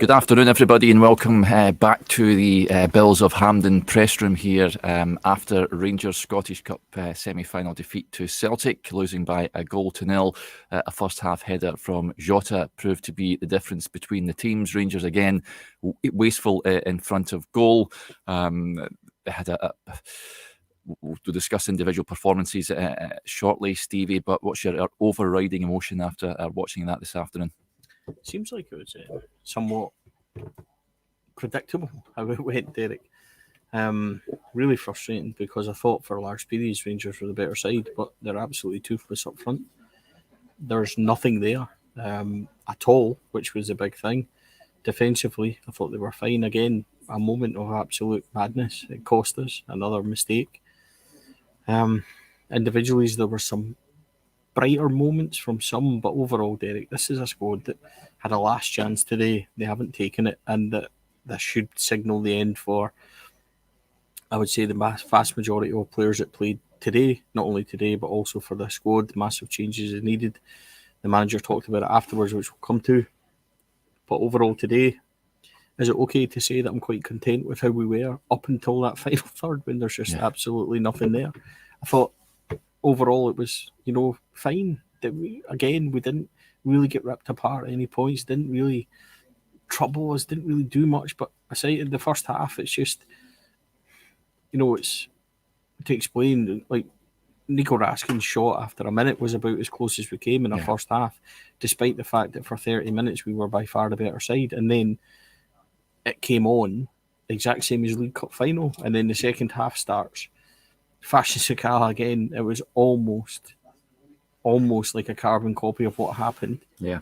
Good afternoon, everybody, and welcome back to the Bills of Hampden press room here after Rangers Scottish Cup semi-final defeat to Celtic, losing by a 0-0. A first-half header from Jota proved to be the difference between the teams. Rangers, again, wasteful in front of goal. They had we'll discuss individual performances shortly, Stevie, but what's your overriding emotion after watching that this afternoon? Seems like it was somewhat predictable how it went, Derek. Really frustrating because I thought for large periods Rangers were the better side, but they're absolutely toothless up front. There's nothing there at all, which was a big thing. Defensively, I thought they were fine. Again, a moment of absolute madness. It cost us another mistake. Individually, there were some brighter moments from some, but overall, Derek, this is a squad that had a last chance today. They haven't taken it, and that this should signal the end for, I would say, the vast majority of players that played today, not only today, but also for the squad. Massive changes are needed. The manager talked about it afterwards, which we'll come to. But overall today, is it okay to say that I'm quite content with how we were up until that final third when there's just absolutely nothing there? I thought overall it was, fine. That we didn't really get ripped apart at any points, didn't really trouble us, didn't really do much. But aside in the first half, it's just, it's to explain, like Nico Raskin's shot after a minute was about as close as we came in the first half, despite the fact that for 30 minutes we were by far the better side. And then it came on, exact same as League Cup final. And then the second half starts. Fashion Sakala again, it was almost like a carbon copy of what happened. Yeah.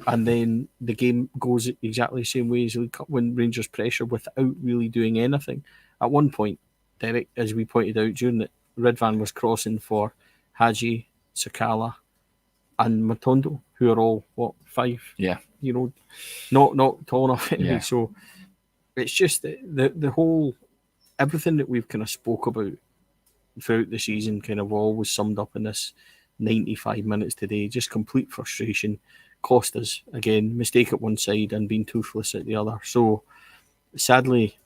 And then the game goes exactly the same way as League Cup when Rangers pressure without really doing anything. At one point, Derek, as we pointed out during it, Ridvan was crossing for Haji, Sakala, and Matondo, who are all, 5? Yeah. Not tall enough anyway. Yeah. So it's just the whole, everything that we've kind of spoke about throughout the season kind of all was summed up in this 95 minutes today. Just complete frustration. Cost us, again, mistake at one side and being toothless at the other. So sadly,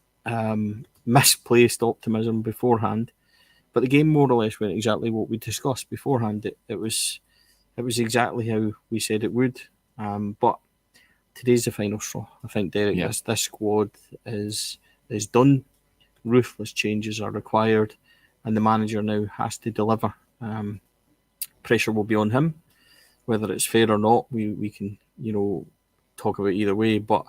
misplaced optimism beforehand. But the game more or less went exactly what we discussed beforehand. It was exactly how we said it would. But today's the final straw. I think, Derek, this squad is done. Ruthless changes are required, and the manager now has to deliver. Pressure will be on him. Whether it's fair or not, we can talk about either way, but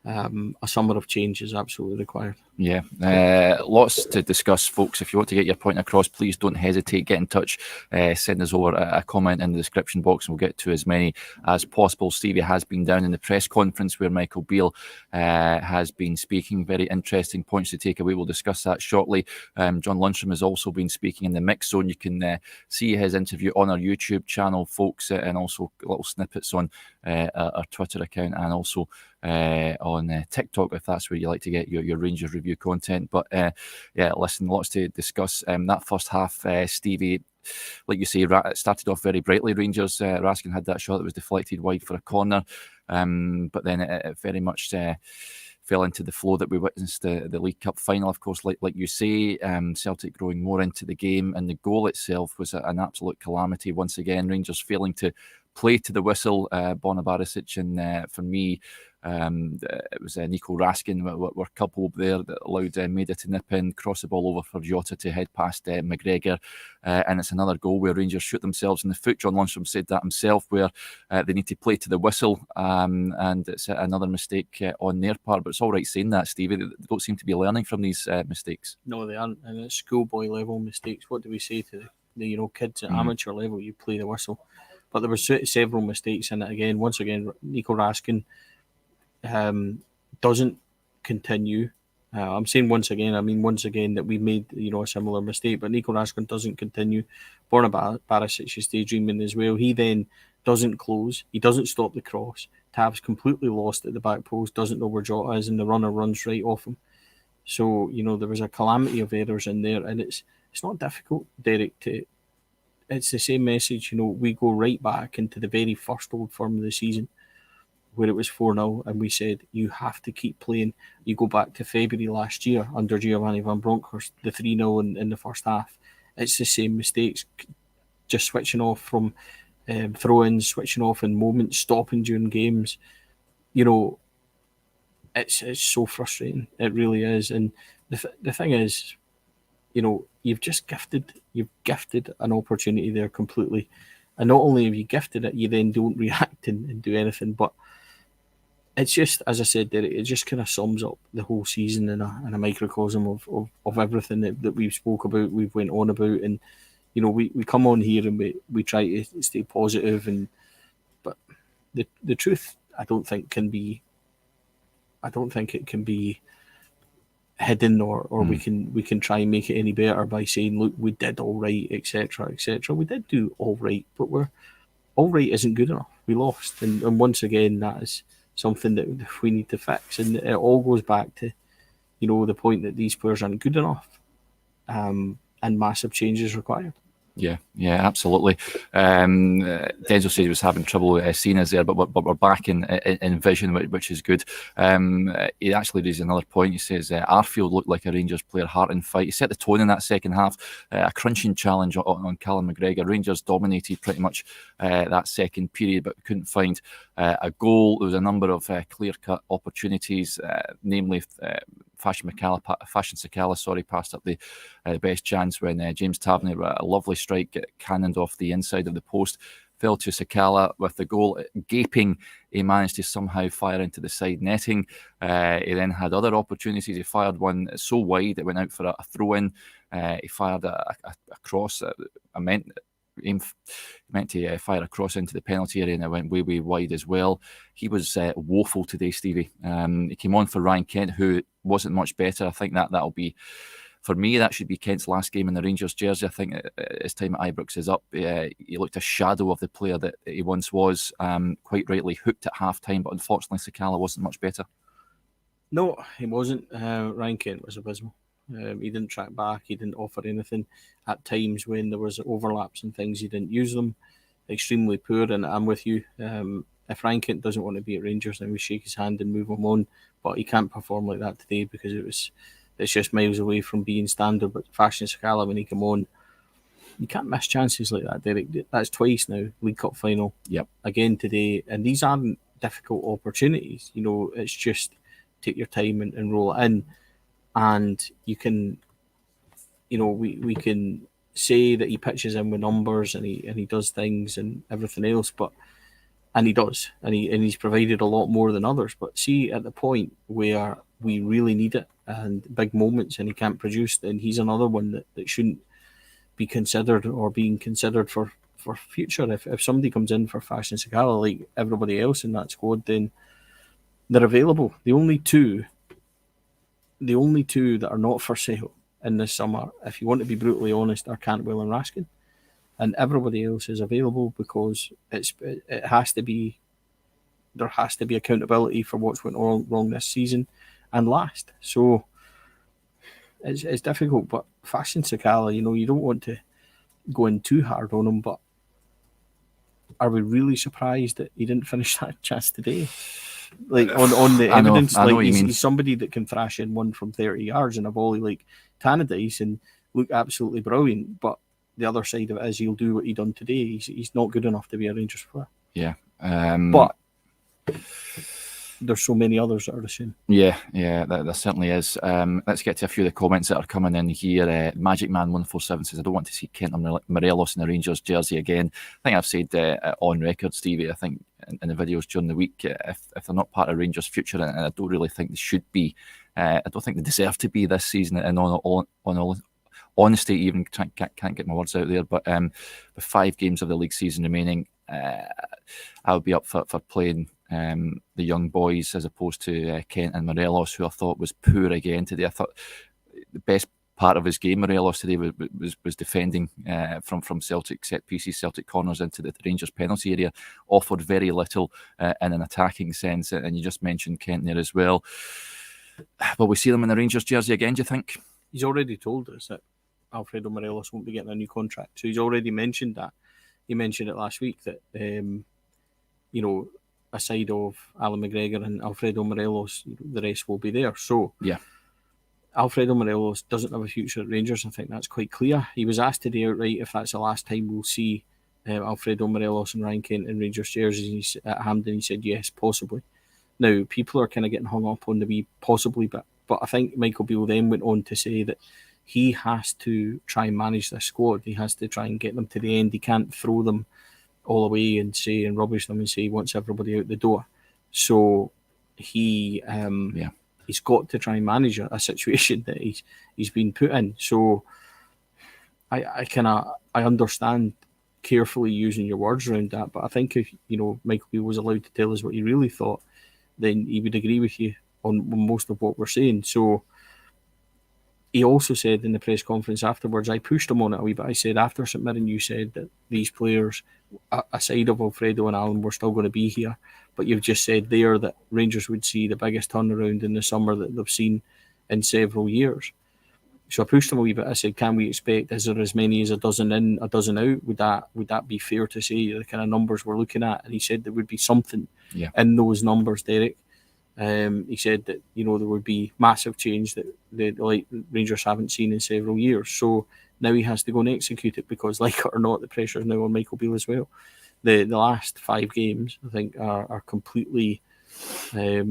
a summer of change is absolutely required. Yeah, lots to discuss, folks. If you want to get your point across, please don't hesitate. Get in touch. Send us over a comment in the description box and we'll get to as many as possible. Stevie has been down in the press conference where Michael Beale has been speaking. Very interesting points to take away. We'll discuss that shortly. John Lundstrom has also been speaking in the mix zone. You can see his interview on our YouTube channel, folks, and also little snippets on our Twitter account and also on TikTok, if that's where you like to get your Rangers review content. But listen, lots to discuss. That first half, Stevie, like you say, it started off very brightly. Rangers, Raskin had that shot that was deflected wide for a corner, but then it very much fell into the flow that we witnessed the League Cup final. Of course, like you say, Celtic growing more into the game, and the goal itself was an absolute calamity. Once again, Rangers failing to play to the whistle. Borna Barisic and for me, it was Nico Raskin were coupled there that allowed Maida to nip in, cross the ball over for Jota to head past McGregor, and it's another goal where Rangers shoot themselves in the foot. John Lundstrom said that himself, where they need to play to the whistle, and it's another mistake on their part. But it's all right saying that, Stevie. They don't seem to be learning from these mistakes. No, they aren't, and it's schoolboy level mistakes. What do we say to the kids at amateur level? You play the whistle. But there were several mistakes in it again. Once again, Nico Raskin doesn't continue. I'm saying once again, that we made a similar mistake, but Nico Raskin doesn't continue. Borna Barisic is daydreaming as well. He then doesn't close. He doesn't stop the cross. Tav's completely lost at the back post, doesn't know where Jota is, and the runner runs right off him. So, there was a calamity of errors in there, and it's not difficult, Derek, it's the same message. We go right back into the very first Old Firm of the season where it was 4-0, and we said, you have to keep playing. You go back to February last year under Giovanni Van Bronckhorst, the 3-0 in the first half. It's the same mistakes, just switching off from throw-ins, switching off in moments, stopping during games. It's so frustrating. It really is. And the thing is, you've gifted an opportunity there completely. And not only have you gifted it, you then don't react and do anything. But it's just, as I said, Derek, it just kind of sums up the whole season in a microcosm of everything that we've spoke about, we've went on about. And, we come on here and we try to stay positive. But the truth, I don't think it can be hidden, or we can try and make it any better by saying, look, we did all right, etc., etc. We did do all right, but all right isn't good enough. We lost, and once again, that is something that we need to fix. And it all goes back to the point that these players aren't good enough, and massive changes required. Yeah, absolutely. Denzel said he was having trouble seeing us there, but we're back in vision, which is good. He actually raises another point. He says Arfield looked like a Rangers player, heart and fight. He set the tone in that second half. A crunching challenge on Callum McGregor. Rangers dominated pretty much that second period, but couldn't find a goal. There was a number of clear-cut opportunities, namely Fashion Sakala, passed up the best chance when James Tavernier, a lovely strike, cannoned off the inside of the post, fell to Sakala with the goal gaping. He managed to somehow fire into the side netting. He then had other opportunities. He fired one so wide it went out for a throw-in. He fired a cross. He meant to fire a cross into the penalty area, and it went way wide as well. He was woeful today, Stevie. He came on for Ryan Kent, who wasn't much better. I think that'll be, for me, that should be Kent's last game in the Rangers jersey. I think his time at Ibrox is up. He looked a shadow of the player that he once was. Quite rightly hooked at half-time, but unfortunately Sakala wasn't much better. No, he wasn't. Ryan Kent was abysmal. He didn't track back. He didn't offer anything. At times when there was overlaps and things, he didn't use them. Extremely poor. And I'm with you. If Ryan Kent doesn't want to be at Rangers, then we shake his hand and move him on. But he can't perform like that today because it's just miles away from being standard. But Fashion Sakala, when he came on, you can't miss chances like that, Derek. That's twice now. League Cup final. Yep. Again today. And these aren't difficult opportunities. It's just take your time and roll it in. And you can, we can say that he pitches in with numbers and he does things and everything else, and he does, and he's provided a lot more than others. But see, at the point where we really need it and big moments, and he can't produce, then he's another one that shouldn't be considered or being considered for future. If somebody comes in for Fashion Sakala like everybody else in that squad, then they're available. The only two that are not for sale in this summer, if you want to be brutally honest, are Cantwell and Raskin. And everybody else is available because there has to be accountability for what's went wrong this season and last. So it's difficult, but Fashion Sakala, you don't want to go in too hard on him, but are we really surprised that he didn't finish that chance today? Like on the evidence, he's somebody that can thrash in one from 30 yards and a volley like Tannadice and look absolutely brilliant. But the other side of it is he'll do what he done today. He's not good enough to be a Rangers player. Yeah, but there's so many others that are the same. Yeah, there certainly is. Let's get to a few of the comments that are coming in here. Magic Man 147 says, I don't want to see Kent or Morelos in the Rangers jersey again. I think I've said on record, Stevie, I think in the videos during the week, if they're not part of Rangers' future, and I don't really think they should be, I don't think they deserve to be this season, and on all honesty, even can't get my words out there, but with 5 games of the league season remaining, I would be up for playing the young boys as opposed to Kent and Morelos, who I thought was poor again today. I thought the best part of his game, Morelos, today was defending from Celtic set pieces, Celtic corners into the Rangers penalty area. Offered very little in an attacking sense, and you just mentioned Kent there as well. Will we see them in the Rangers jersey again, do you think? He's already told us that Alfredo Morelos won't be getting a new contract, so he's already mentioned that. He mentioned it last week that aside of Alan McGregor and Alfredo Morelos, the rest will be there. So yeah, Alfredo Morelos doesn't have a future at Rangers. I think that's quite clear. He was asked today outright if that's the last time we'll see Alfredo Morelos and Ryan Kent in Rangers jerseys at Hampden. He said yes, possibly. Now, people are kind of getting hung up on the wee possibly bit, but I think Michael Beale then went on to say that he has to try and manage this squad. He has to try and get them to the end. He can't throw them all away and rubbish them and say he wants everybody out the door. So he's got to try and manage a situation that he's been put in. So I understand carefully using your words around that, but I think if Michael Beale was allowed to tell us what he really thought, then he would agree with you on most of what we're saying. So he also said in the press conference afterwards, I pushed him on it a wee bit. I said, after St Mirren, you said that these players, aside of Alfredo and Alan, were still going to be here. But you've just said there that Rangers would see the biggest turnaround in the summer that they've seen in several years. So I pushed him a wee bit. I said, can we expect, is there as many as a dozen in, a dozen out? Would that be fair to say, the kind of numbers we're looking at? And he said there would be something in those numbers, Derek. He said that there would be massive change that the Rangers haven't seen in several years. So now he has to go and execute it, because, like it or not, the pressure is now on Michael Beale as well. The last 5 games, I think, are completely, they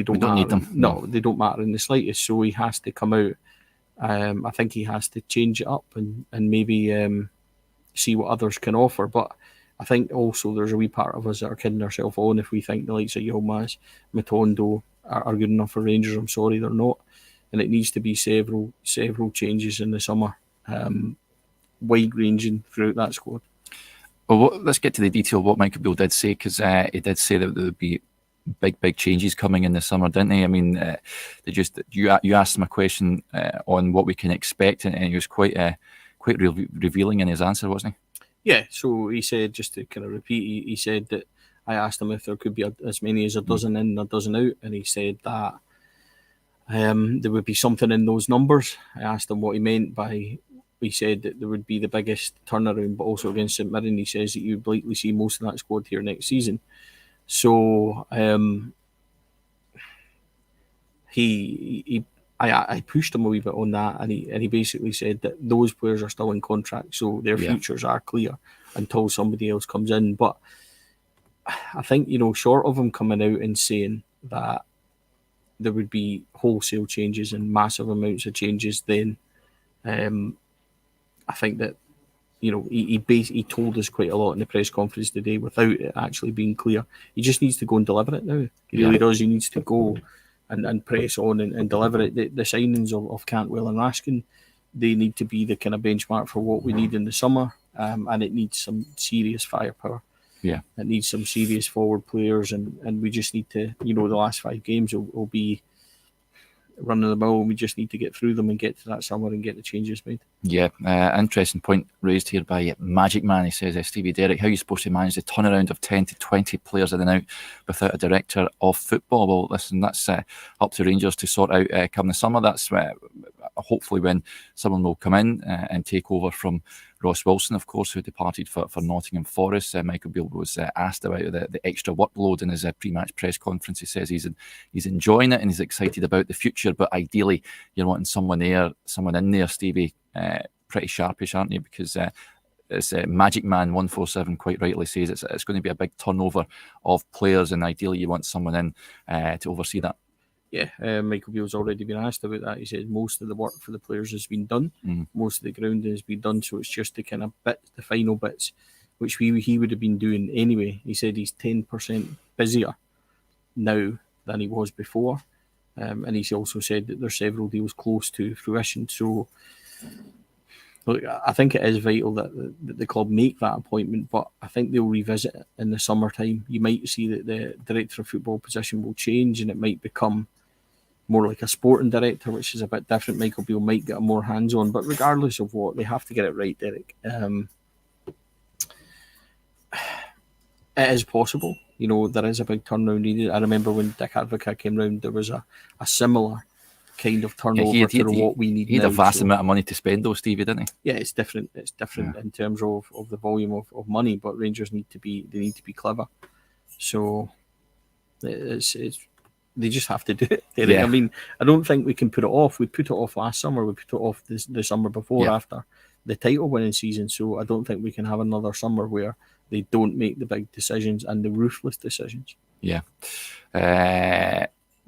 don't matter. Need them. No, they don't matter in the slightest. So he has to come out. I think he has to change it up and maybe see what others can offer. But I think also there's a wee part of us that are kidding ourselves on if we think the likes of Yilmaz, Matondo are good enough for Rangers. I'm sorry, they're not. And it needs to be several changes in the summer, wide-ranging throughout that squad. Well, let's get to the detail of what Michael Beale did say, because he did say that there would be big changes coming in the summer, didn't he? I mean, you asked him a question on what we can expect, and he was quite revealing in his answer, wasn't he? Yeah, so he said, just to kind of repeat, he said that I asked him if there could be as many as a dozen in, a dozen out, and he said that there would be something in those numbers. I asked him what he meant by, he said that there would be the biggest turnaround, but also against St Mirren, he says that you'd likely see most of that squad here next season. So I pushed him a wee bit on that, and he basically said that those players are still in contract, so their futures are clear until somebody else comes in. But I think, short of him coming out and saying that there would be wholesale changes and massive amounts of changes, then I think that he told us quite a lot in the press conference today without it actually being clear. He just needs to go and deliver it now. He really does. He needs to go and press on and deliver it. The signings of Cantwell and Raskin, they need to be the kind of benchmark for what we need in the summer, and it needs some serious firepower. Yeah, it needs some serious forward players, and we just need to, the last 5 games will be running the mill, and we just need to get through them and get to that summer and get the changes made. Yeah, interesting point raised here by Magic Man. He says, Stevie, Derek, how are you supposed to manage the turnaround of 10 to 20 players in and out without a director of football? Well, listen, that's up to Rangers to sort out come the summer. That's hopefully when someone will come in and take over from Ross Wilson, of course, who departed for Nottingham Forest. Michael Beale was asked about the extra workload in his pre-match press conference. He says he's enjoying it and he's excited about the future, but ideally you're wanting someone in there, Stevie, pretty sharpish, aren't you? Because as Magic Man 147 quite rightly says, it's going to be a big turnover of players, and ideally you want someone in to oversee that. Yeah, Michael Beale's already been asked about that. He said most of the work for the players has been done. Most of the grounding has been done, so it's just the kind of the final bits, which he would have been doing anyway. He said he's 10% busier now than he was before, and he's also said that there's several deals close to fruition. So look, I think it is vital that the club make that appointment, but I think they'll revisit it in the summertime. You might see that the director of football position will change, and it might become more like a sporting director, which is a bit different. Michael Beale might get more hands-on, but regardless of what, they have to get it right, Derek. It is possible. There is a big turnaround needed. I remember when Dick Advocaat came round, there was a similar kind of turnover to what we need now. He had a vast amount of money to spend, though, Stevie, didn't he? Yeah, it's different. It's different in terms of the volume of money, but Rangers need to be clever. So it's they just have to do it. Yeah. I mean, I don't think we can put it off. We put it off last summer. We put it off the summer before after the title winning season. So I don't think we can have another summer where they don't make the big decisions and the ruthless decisions. Yeah.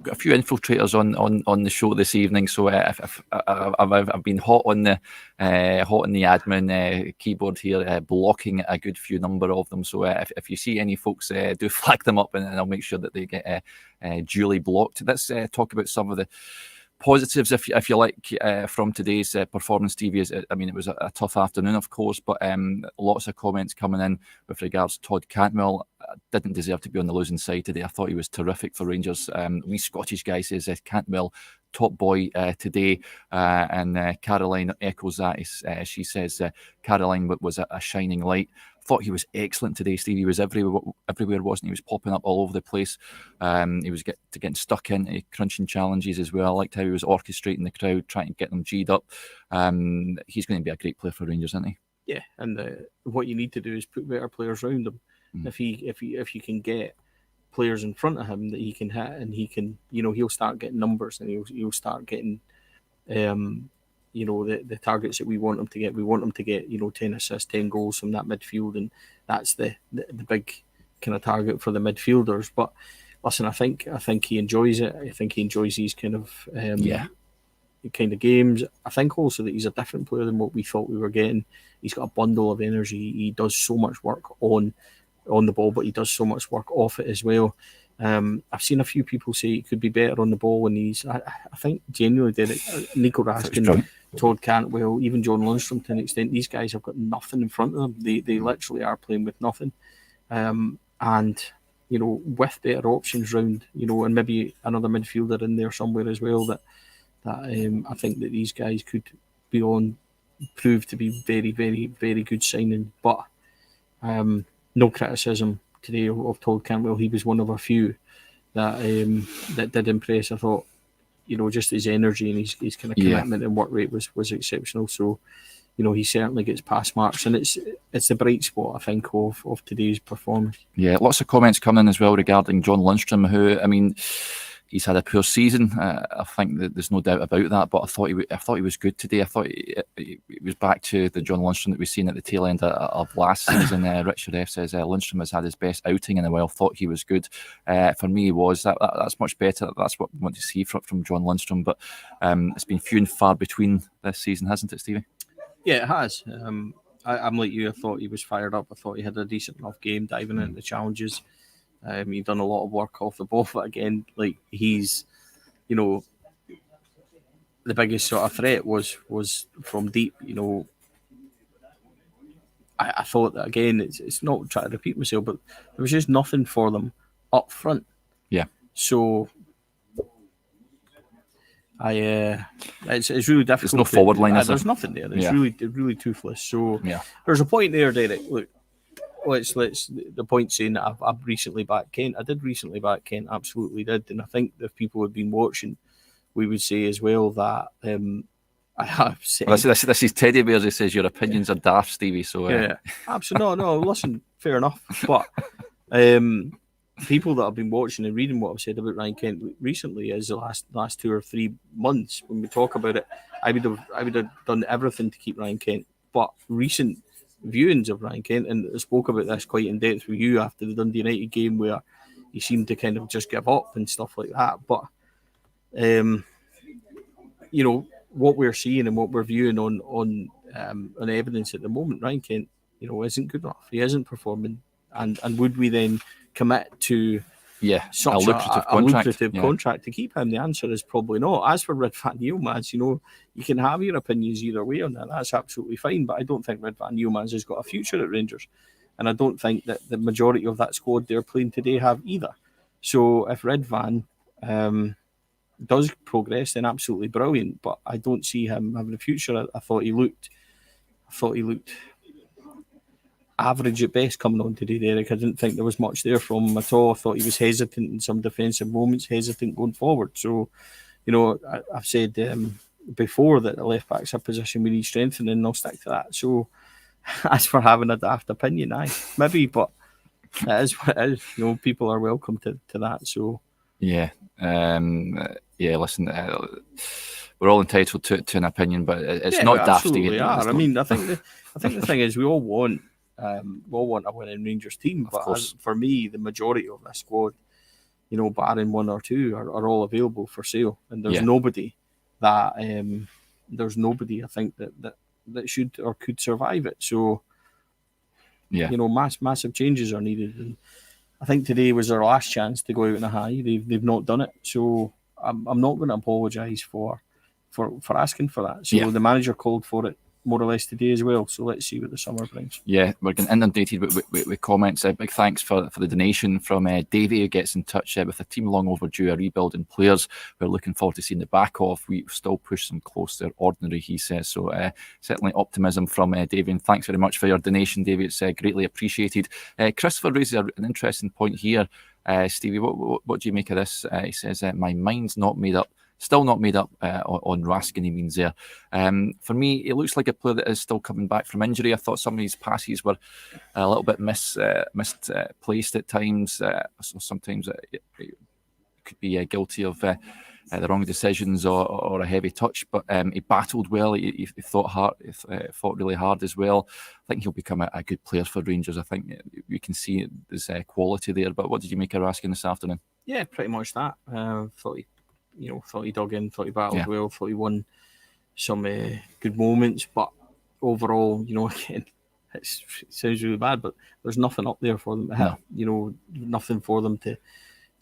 Got a few infiltrators on the show this evening, so I've been hot on the admin keyboard here, blocking a good few number of them. So if you see any folks, do flag them up, and I'll make sure that they get duly blocked. Let's talk about some of the positives, if you like, from today's performance. Stevie, I mean, it was a tough afternoon, of course, but lots of comments coming in with regards to Todd Cantwell. Didn't deserve to be on the losing side today. I thought he was terrific for Rangers. We Scottish guy says Cantwell, top boy today, and Caroline echoes that. She says Caroline was a shining light. Thought he was excellent today, Steve. He was everywhere, wasn't he? He was popping up all over the place. He was getting stuck into crunching challenges as well. I liked how he was orchestrating the crowd, trying to get them G'd up. He's going to be a great player for Rangers, isn't he? Yeah, and what you need to do is put better players around him. If you can get players in front of him that he can hit, and he can, he'll start getting numbers, and he'll start getting, the targets that we want him to get. We want him to get 10 assists, 10 goals from that midfield, and that's the big kind of target for the midfielders. But listen, I think he enjoys it. I think he enjoys these kind of kind of games. I think also that he's a different player than what we thought we were getting. He's got a bundle of energy. He does so much work on the ball, but he does so much work off it as well. I've seen a few people say he could be better on the ball, and I think genuinely did it. Nico Raskin, Todd Cantwell, even John Lundstrom to an extent. These guys have got nothing in front of them. They literally are playing with nothing. And with better options round, and maybe another midfielder in there somewhere as well, that I think that these guys could prove to be very, very, very good signing. But no criticism today of Todd Cantwell. He was one of a few that did impress. I thought, just his energy and his kind of commitment and work rate was exceptional. So, he certainly gets pass marks, and it's the bright spot, I think, of today's performance. Yeah, lots of comments coming in as well regarding John Lundstrom, who, I mean, he's had a poor season. I think that there's no doubt about that. But I thought he was good today. I thought he was back to the John Lundstrom that we've seen at the tail end of last season. Richard F says Lundstrom has had his best outing in a while. Thought he was good. For me, he was. That's much better. That's what we want to see from John Lundstrom. But it's been few and far between this season, hasn't it, Stevie? Yeah, it has. I'm like you. I thought he was fired up. I thought he had a decent enough game diving into the challenges. He's done a lot of work off the ball, but again, like he's, the biggest sort of threat was from deep. I thought that again. It's not trying to repeat myself, but there was just nothing for them up front. Yeah. So it's really difficult. There's no forward line. There's nothing there. It's really toothless. So there's a point there, Derek. Look. Let's the point saying that I've recently backed Kent. I did recently back Kent, absolutely did, and I think if people had been watching, we would say as well that I have said. Well, this is Teddy Bears. He says your opinions are daft, Stevie. So absolutely no. Listen, fair enough, but people that have been watching and reading what I've said about Ryan Kent recently is the last 2 or 3 months. When we talk about it, I would have done everything to keep Ryan Kent, but recent viewings of Ryan Kent, and I spoke about this quite in depth with you after the Dundee United game where he seemed to kind of just give up and stuff like that. But what we're seeing and what we're viewing on evidence at the moment, Ryan Kent, isn't good enough. He isn't performing, and would we then commit to such a lucrative contract to keep him? The answer is probably not. As for Red Van Nieman's, you can have your opinions either way on that. That's absolutely fine, but I don't think Red Van Nieman's has got a future at Rangers, and I don't think that the majority of that squad they're playing today have either. So if Red Van does progress, then absolutely brilliant, but I don't see him having a future. I thought he looked average at best coming on today, Derek. I didn't think there was much there from him at all. I thought he was hesitant in some defensive moments, hesitant going forward. So, I've said before that the left back's a position we need strengthening, and I'll stick to that. So, as for having a daft opinion, maybe, but It is what it is. People are welcome to that. So Yeah. Listen, we're all entitled to an opinion, but it's yeah, not we daft. absolutely are. Not... I think the thing is we all want a winning Rangers team, Of course. for me, the majority of this squad, barring one or two, are all available for sale, and there's nobody that I think that should or could survive it. So massive changes are needed, and I think today was their last chance to go out in a high. They've not done it, so I'm not going to apologise for asking for that. So the manager called for it more or less today as well. So let's see what the summer brings. Yeah, we're getting inundated with comments. Big thanks for the donation from Davey, who gets in touch with a team long overdue, a rebuilding players we're looking forward to seeing the back of. We still push them close. They're ordinary, he says. So certainly optimism from Davey, and thanks very much for your donation, Davey. It's greatly appreciated. Christopher raises an interesting point here. Stevie, what do you make of this? He says, my mind's not made up. Still not made up on Raskin, he means there. For me, it looks like a player that is still coming back from injury. I thought some of his passes were a little bit misplaced at times. So sometimes it could be guilty of the wrong decisions or a heavy touch. But he battled well. He thought really hard as well. I think he'll become a good player for Rangers. I think you can see there's quality there. But what did you make of Raskin this afternoon? Yeah, pretty much that. Thought he dug in, thought he battled well, thought he won some good moments, but overall, again, it sounds really bad, but there's nothing up there for them to hit. No. Nothing for them to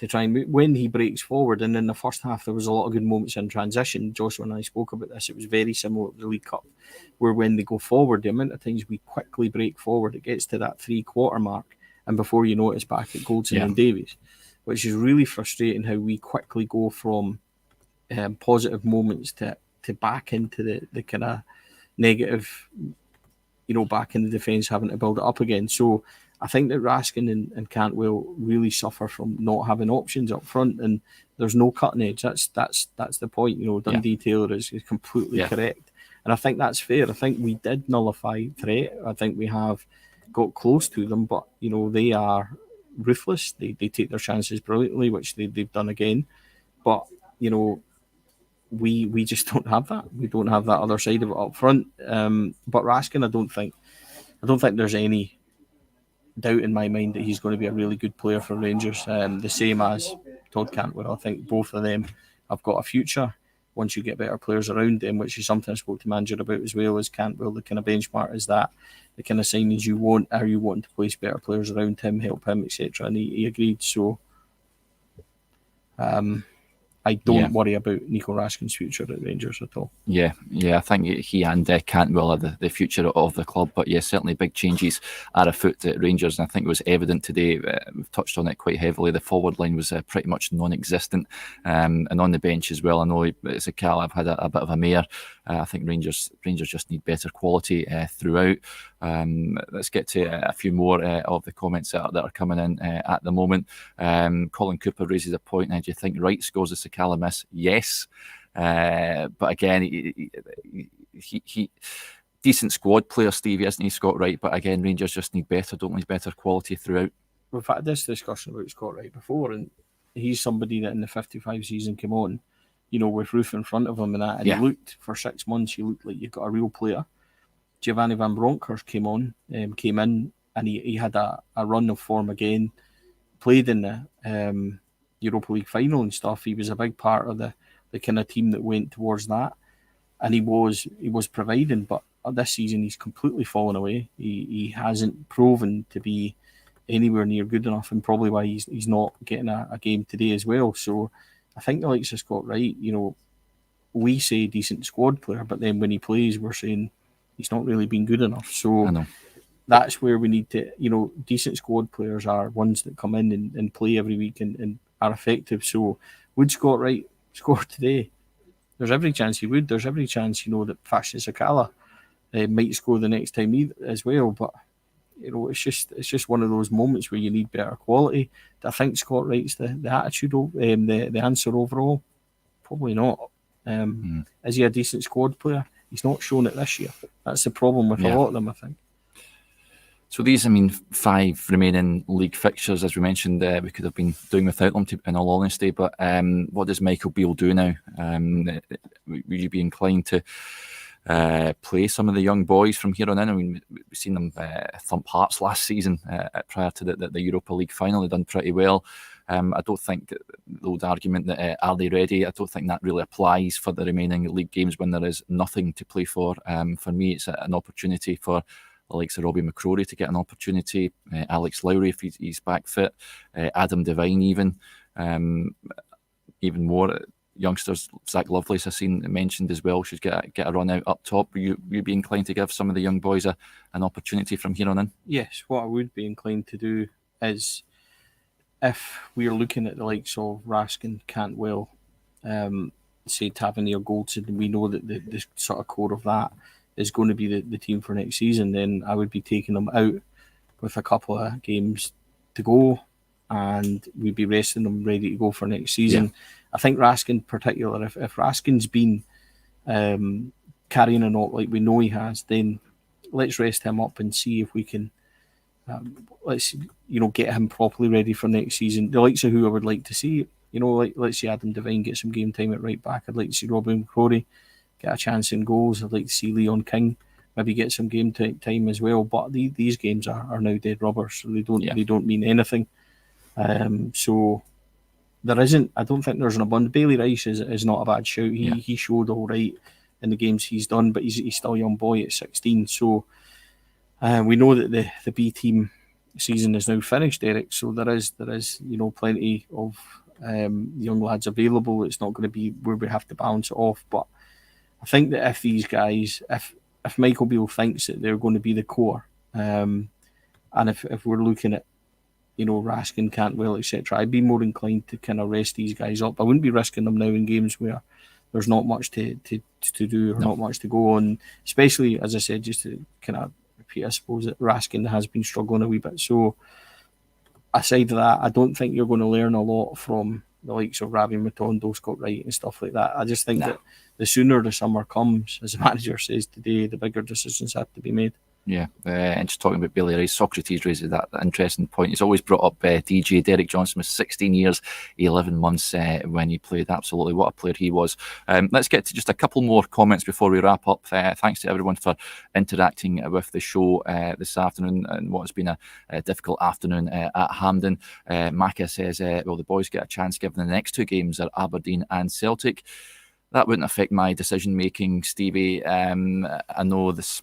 try and move. When he breaks forward, and in the first half there was a lot of good moments in transition. Joshua and I spoke about this. It was very similar to the League Cup, where when they go forward, the amount of times we quickly break forward, it gets to that 3/4 mark, and before you know it, it's back at Goldson and Davies, which is really frustrating how we quickly go from positive moments to back into the kind of negative, back in the defence, having to build it up again. So I think that Raskin and Cantwell really suffer from not having options up front, and there's no cutting edge. That's the point. Dundee Taylor is completely correct, and I think that's fair. I think we did nullify threat. I think we have got close to them, but they are ruthless. They take their chances brilliantly, which they've done again. But we just don't have that. We don't have that other side of it up front. But Raskin, I don't think there's any doubt in my mind that he's going to be a really good player for Rangers. The same as Todd Cantwell. I think both of them have got a future once you get better players around them, which you sometimes spoke to manager about as well as Cantwell. The kind of benchmark is that the kind of signings you want, are you wanting to place better players around him, help him, etc. And he agreed. So I don't worry about Nico Raskin's future at Rangers at all. Yeah, I think he and Cantwell are the future of the club. But certainly big changes are afoot at Rangers, and I think it was evident today. We've touched on it quite heavily. The forward line was pretty much non-existent, and on the bench as well. I know Sakala have had a bit of a mare. I think Rangers just need better quality throughout. Let's get to a few more of the comments that are coming in at the moment. Colin Cooper raises a point. Do you think Wright scores a Sakala miss? Yes. But again, he decent squad player, Stevie, isn't he, Scott Wright? But again, Rangers just need better quality throughout. We've had this discussion about Scott Wright before, and he's somebody that in the 55 season came on, with Roof in front of him and that, and he looked for 6 months. He looked like you've got a real player. Giovanni Van Bronckhorst came in, and he had a run of form again. Played in the Europa League final and stuff. He was a big part of the kind of team that went towards that, and he was providing. But this season he's completely fallen away. He hasn't proven to be anywhere near good enough, and probably why he's not getting a game today as well. So I think the likes of Scott Wright, we say decent squad player, but then when he plays, we're saying he's not really been good enough. So that's where we need to, decent squad players are ones that come in and play every week and are effective. So would Scott Wright score today? There's every chance he would. There's every chance, that Fashion Sakala might score the next time as well. But, it's just one of those moments where you need better quality. Do I think Scott Wright's the attitude, the answer overall? Probably not. Is he a decent squad player? He's not shown it this year. That's the problem with a lot of them, I think. So these, 5 remaining league fixtures, as we mentioned, we could have been doing without them, in all honesty. But what does Michael Beale do now? Would you be inclined to play some of the young boys from here on in? We've seen them thump Hearts last season prior to the Europa League final. They've done pretty well. I don't think the old argument that are they ready? I don't think that really applies for the remaining league games when there is nothing to play for. For me, it's an opportunity for the likes of Robbie McCrory to get an opportunity, Alex Lowry if he's back fit, Adam Devine even more youngsters. Zach Lovelace I've seen mentioned as well should get a run out up top. Would you be inclined to give some of the young boys an opportunity from here on in? Yes, what I would be inclined to do is, if we're looking at the likes of Raskin, Cantwell, say Tavernier, Goldson, we know that the sort of core of that is going to be the team for next season, then I would be taking them out with a couple of games to go, and we'd be resting them ready to go for next season. Yeah. I think Raskin in particular, if Raskin's been carrying a knock like we know he has, then let's rest him up and see if we can let's get him properly ready for next season. The likes of who I would like to see, let's see Adam Devine get some game time at right back. I'd like to see Robin McCrory get a chance in goals. I'd like to see Leon King maybe get some game time as well. But these games are now dead rubber, so they don't mean anything. So there isn't. I don't think there's an abundance. Bailey Rice is not a bad shout. He showed all right in the games he's done, but he's still a young boy at 16. So we know that the B team season is now finished, Eric. So there is plenty of young lads available. It's not going to be where we have to balance it off. But I think that if these guys, if Michael Beale thinks that they're going to be the core, and if we're looking at Raskin, Cantwell, etc., I'd be more inclined to kind of rest these guys up. I wouldn't be risking them now in games where there's not much to do or not much to go on. Especially, as I said, just to kind of repeat, I suppose that Raskin has been struggling a wee bit. So aside of that, I don't think you're going to learn a lot from the likes of Ravi Matondo, Scott Wright and stuff like that. I just think that the sooner the summer comes, as the manager says today, the bigger decisions have to be made. Yeah, and just talking about Bailey Rice, Socrates raises that interesting point. He's always brought up DJ Derek Johnson was 16 years, 11 months when he played. Absolutely, what a player he was. Let's get to just a couple more comments before we wrap up. Thanks to everyone for interacting with the show this afternoon and what has been a difficult afternoon at Hampden. Maka says, well, the boys get a chance given the next 2 games are Aberdeen and Celtic. That wouldn't affect my decision making, Stevie. I know this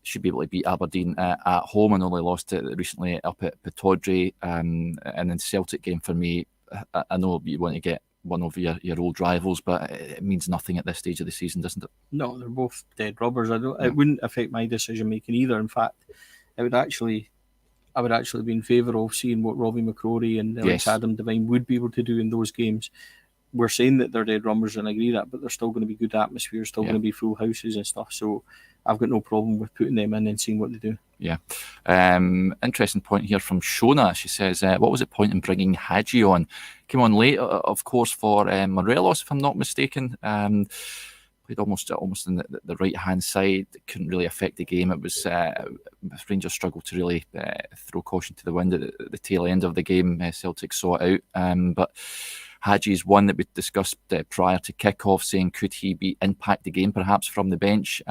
should be able to beat Aberdeen at home. I know they lost it recently up at Pittodrie. And then Celtic game for me, I know you want to get one over your old rivals, but it means nothing at this stage of the season, doesn't it? No, they're both dead rubbers. It wouldn't affect my decision making either. In fact, I would actually be in favour of seeing what Robbie McCrory and Adam Devine would be able to do in those games. We're saying that they're dead rubbers, and I agree that, but they're still going to be good atmosphere, still going to be full houses and stuff. So I've got no problem with putting them in and seeing what they do. Yeah. Interesting point here from Shona. She says, what was the point in bringing Hadji on? Came on late, of course, for Morelos, if I'm not mistaken. Played almost in the right-hand side. It couldn't really affect the game. It was Rangers struggled to really throw caution to the wind at the tail end of the game. Celtic saw it out. But Hadji's one that we discussed prior to kick-off, saying could he impact the game perhaps from the bench?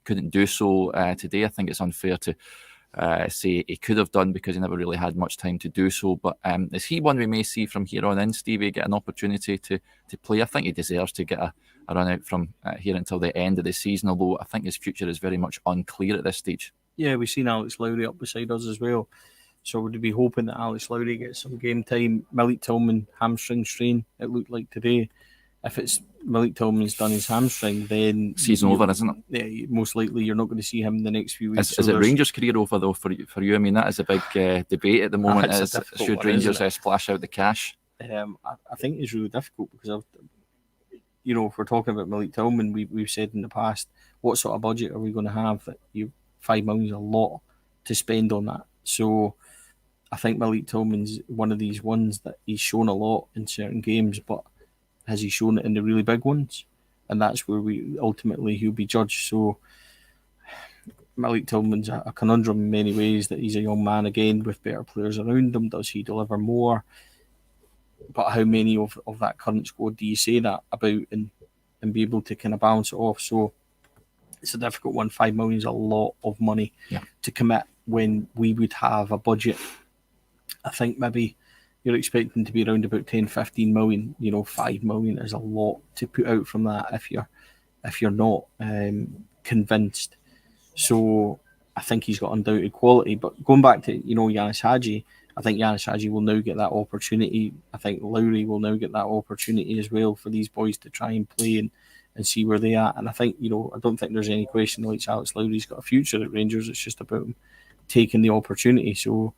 Couldn't do so today. I think it's unfair to say he could have done because he never really had much time to do so. But is he one we may see from here on in, Stevie, get an opportunity to play? I think he deserves to get a run out from here until the end of the season, although I think his future is very much unclear at this stage. Yeah, we've seen Alex Lowry up beside us as well. So we'd be hoping that Alex Lowry gets some game time. Malik Tillman, hamstring strain, it looked like today. If it's Malik Tillman's done his hamstring, then season over, isn't it? Yeah, most likely you're not going to see him the next few weeks. Is it Rangers' career over though for you? I mean, that is a big debate at the moment. Should Rangers splash out the cash? I think it's really difficult because if we're talking about Malik Tillman, we've said in the past, what sort of budget are we going to have? That $5 million is a lot to spend on that. So I think Malik Tillman's one of these ones that he's shown a lot in certain games, but has he shown it in the really big ones? And that's where he'll be judged. So Malik Tillman's a conundrum in many ways, that he's a young man again with better players around him. Does he deliver more? But how many of that current squad do you say that about and be able to kind of bounce it off? So it's a difficult one. 5 million is a lot of money to commit when we would have a budget. I think maybe you're expecting to be around about 10, 15 million. 5 million is a lot to put out from that if you're not convinced. So I think he's got undoubted quality. But going back to, Yanis Hadji, I think Yanis Hadji will now get that opportunity. I think Lowry will now get that opportunity as well for these boys to try and play and see where they are. And I think, I don't think there's any question like Alex Lowry's got a future at Rangers. It's just about him taking the opportunity. So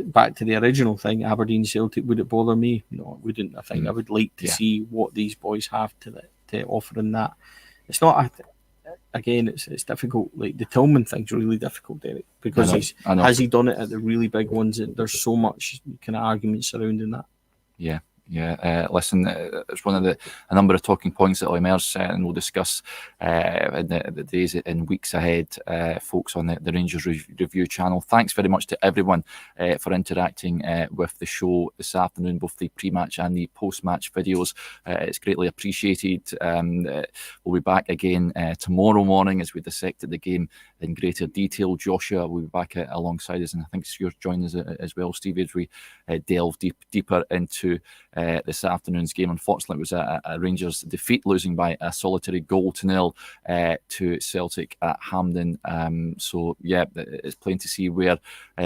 back to the original thing, Aberdeen Celtic, would it bother me? No, it wouldn't. I think I would like to see what these boys have to offer in that. It's not again, it's difficult. Like the Tillman thing's really difficult, Derek, because has he done it at the really big ones? There's so much kind of argument surrounding that. Yeah. Listen, it's one of a number of talking points that will emerge, and we'll discuss in the days and weeks ahead, folks, on the Rangers Review channel. Thanks very much to everyone for interacting with the show this afternoon, both the pre-match and the post-match videos. It's greatly appreciated. We'll be back again tomorrow morning as we dissect the game in greater detail. Joshua will be back alongside us, and I think you're joining us as well, Stevie, as we delve deeper into this afternoon's game. Unfortunately, it was a Rangers defeat, losing by a solitary 0-0 to Celtic at Hampden. So yeah, it's plain to see where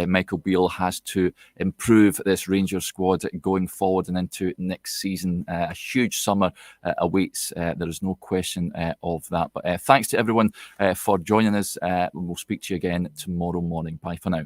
Michael Beale has to improve this Rangers squad going forward and into next season. A huge summer awaits. There is no question of that. But thanks to everyone for joining us. We'll speak to you again tomorrow morning. Bye for now.